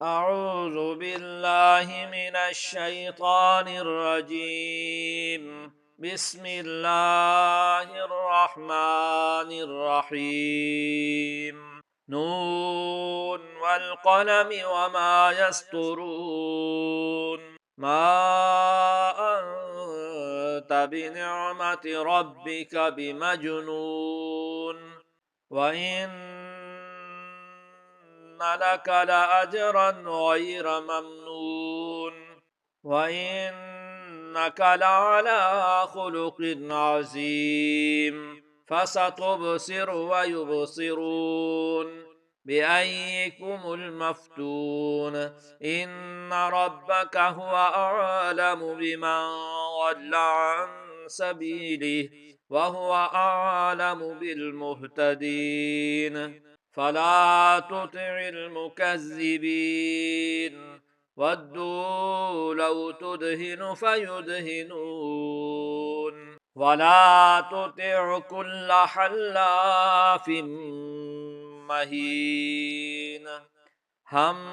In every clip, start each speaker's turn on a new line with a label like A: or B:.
A: أعوذ بالله من الشيطان الرجيم. بسم الله الرحمن الرحيم. نون والقلم وما يسطرون. ما أنت بنعمة ربك بمجنون. وإن لك لأجرا غير ممنون. وإنك لعلى خلق عظيم. فستبصر ويبصرون بأيكم المفتون. إن ربك هو أعلم بمن ضل عن سبيله وهو أعلم بالمهتدين. فلا تطع المكذبين. ودوا لو تدهن فيدهنون. ولا تطع كل حلاف مهين هماز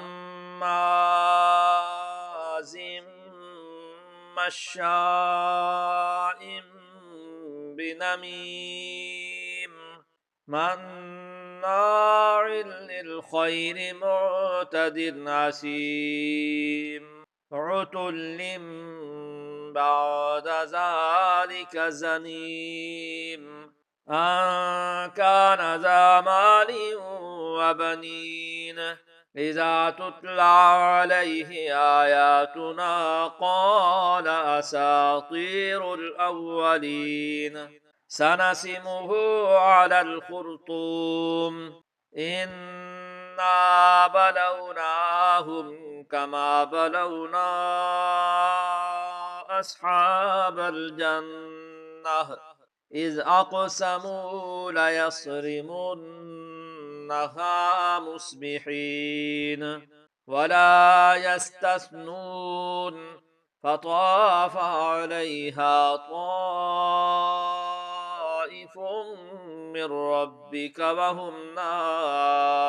A: مشاء بنميم مناع للخير معتد عسيم عتل بعد ذلك زنيم أن كان ذا مال وبنين. إذا تتلى عليه آياتنا قال أساطير الأولين. سنسمه على الخرطوم. إنا بلوناهم كما بلونا أصحاب الجنة إذ أقسموا ليصرمنها مصبحين ولا يستثنون. فطاف عليها طائف من ربك وهم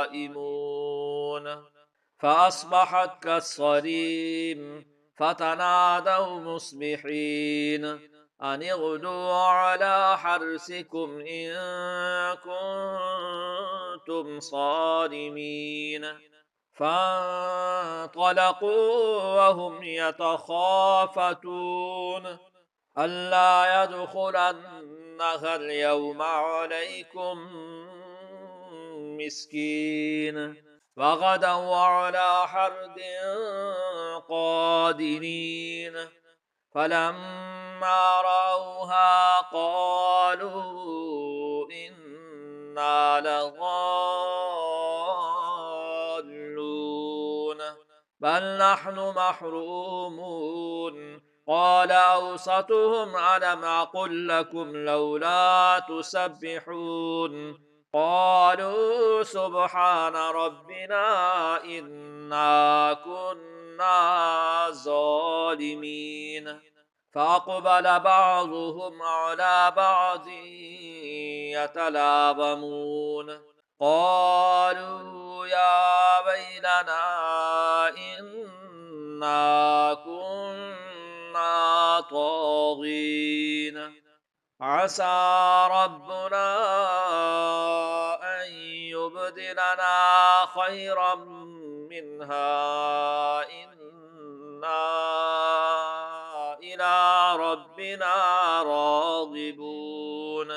A: نائمون فأصبحت كالصريم. فتنادوا مصبحين أن اغدوا على حرثكم إن كنتم صارمين. فانطلقوا وهم يتخافتون ألا يدخلنها اليوم عليكم مسكين. وغدوا على حرد قادرين. فلما رأوها قالوا إنا لضالون بل نحن محرومون. قال أوسطهم ألم أقل لكم لولا تسبحون قالوا سبحان ربنا إنا كنا ظالمين. فأقبل بعضهم على بعض يتلاومون قالوا يا ويلنا إنا كنا طاغين. عسى ربنا أن يبدلنا خيرا منها إنا إلى ربنا راغبون.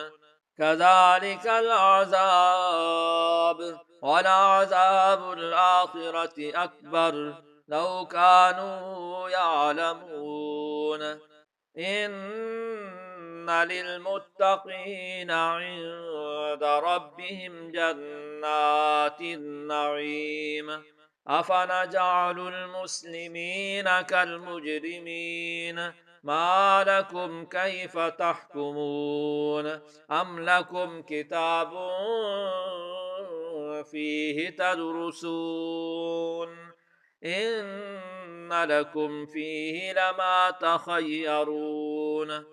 A: كذلك العذاب ولعذاب الآخرة أكبر لو كانوا يعلمون. إن للمتقين عند ربهم جنات النعيم. أفنجعل المسلمين كالمجرمين ما لكم كيف تحكمون أم لكم كتاب فيه تدرسون إن لكم فيه لما تخيرون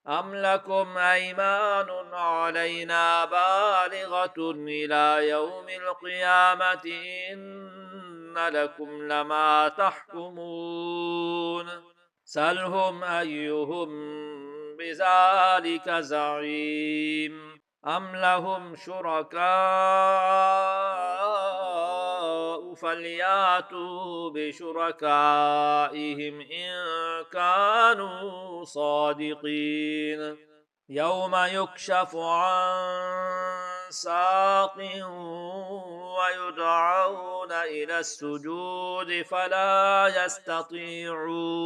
A: أم لكم أيمان علينا بالغة إلى يوم القيامة إن لكم لما تحكمون سلهم أيهم بذلك زعيم أم لهم شركاء فلياتوا بشركائهم إن كانوا صادقين يوم يكشف عن ساق ويدعون إلى السجود فلا يستطيعون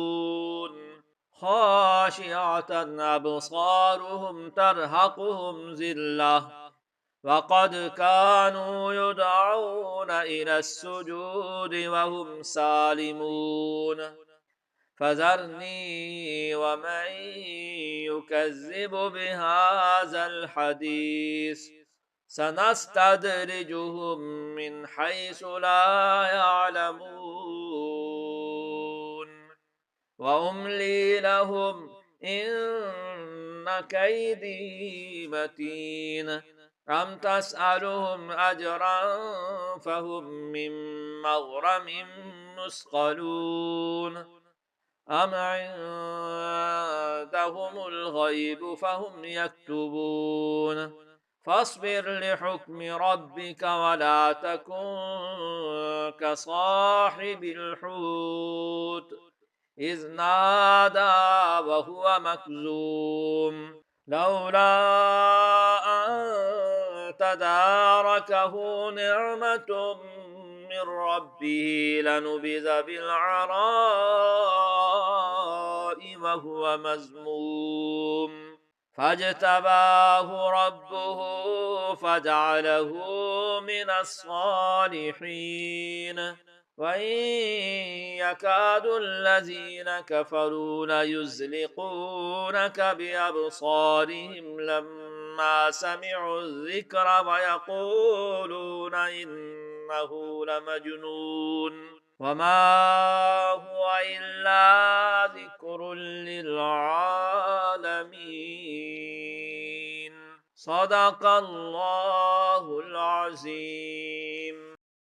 A: خاشعة أبصارهم ترهقهم ذلة وقد كانوا يدعون إلى السجود وهم سالمون فذرني ومن يكذب بهذا الحديث سنستدرجهم من حيث لا يعلمون وأملي لهم إن كيدي متين أم تسألهم أجرا فهم من مغرم مثقلون أم عندهم الغيب فهم يكتبون فاصبر لحكم ربك ولا تكن كصاحب الحوت إذ نادى وهو مكذوم لولا أن تداركه نعمة من ربه لنبذ بالعراء وهو مذموم فاجتباه ربه فجعله من الصالحين وإن يكاد الذين كفروا ليزلقونك بأبصارهم لما سمعوا الذكر ويقولون إنه لمجنون وما هو إلا ذكر للعالمين صدق الله العظيم.